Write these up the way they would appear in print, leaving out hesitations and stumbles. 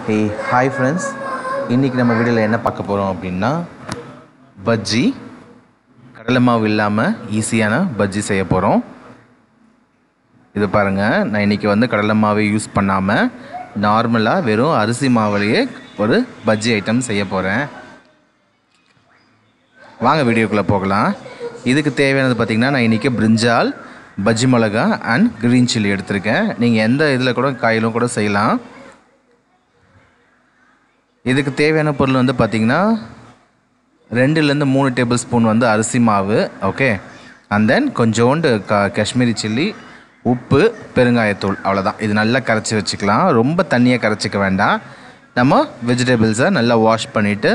Hey, hi friends. இன்னைக்கு நம்ம வீடியோல என்ன பார்க்க போறோம் அப்படினா பஜ்ஜி கடலை மாவு இல்லாம ஈஸியான பஜ்ஜி செய்ய போறோம். இது பாருங்க, நான் இன்னைக்கு வந்து கடலை மாவு யூஸ் பண்ணாம நார்மலா வெறும் அரிசி மாவுலயே ஒரு பஜ்ஜி ஐட்டம் செய்ய போறேன். வாங்க வீடியோக்குள்ள போகலாம். இதுக்கு தேவையானது பாத்தீங்கன்னா நான் இன்னைக்கு பிரிஞ்சால், பஜ்ஜி மிளகா and green chilli எடுத்துர்க்கேன். நீங்க எந்த இதுல கூட காயிலும் கூட செய்யலாம். இதுக்கு தேவையான பொருள் வந்து பாத்தீங்கன்னா 2 ல இருந்து 3 டேபிள் ஸ்பூன் வந்து அரிசி மாவு, ஓகே. and then கொஞ்சோண்டு காஷ்மீரி சில்லி, உப்பு, பெருங்காயத்தூள், அவ்வளவுதான். இது நல்லா கரைச்சி வச்சுக்கலாம். ரொம்ப தண்ணியா கரைச்சிக்க வேண்டாம். நம்ம வெஜிடபிள்ஸை நல்லா வாஷ் பண்ணிட்டு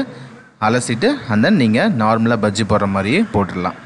அலசிட்டு and then நீங்க நார்மலா பஜ்ஜி போடுற மாதிரியே போட்டுடலாம்.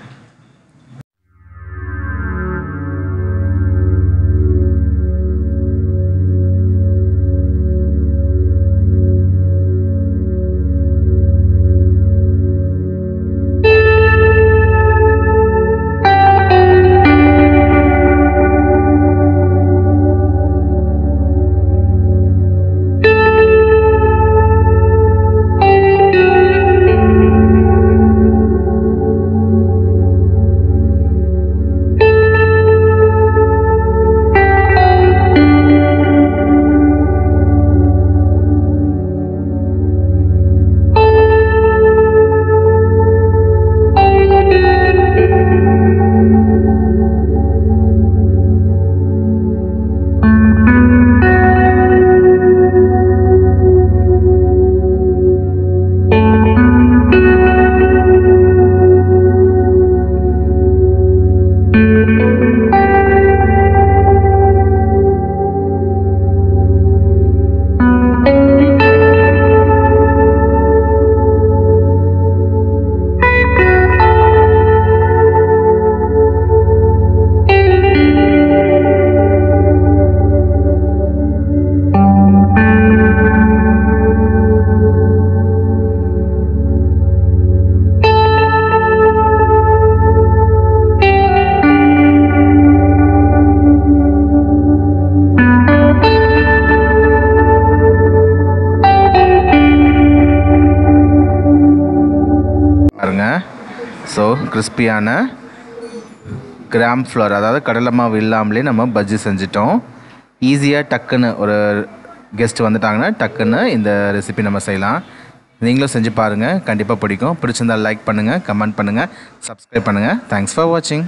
ஸோ கிறிஸ்பியான கிராம் ஃப்ளோர், அதாவது கடலை மாவு இல்லாமலே நம்ம பஜ்ஜி செஞ்சிட்டோம். ஈஸியாக டக்குன்னு ஒரு கெஸ்ட் வந்துட்டாங்கன்னா டக்குன்னு இந்த ரெசிபி நம்ம செய்யலாம். நீங்களும் செஞ்சு பாருங்கள், கண்டிப்பாக பிடிக்கும். பிடிச்சிருந்தால் லைக் பண்ணுங்கள், கமெண்ட் பண்ணுங்கள், சப்ஸ்கிரைப் பண்ணுங்கள். தேங்க்ஸ் ஃபார் வாட்சிங்.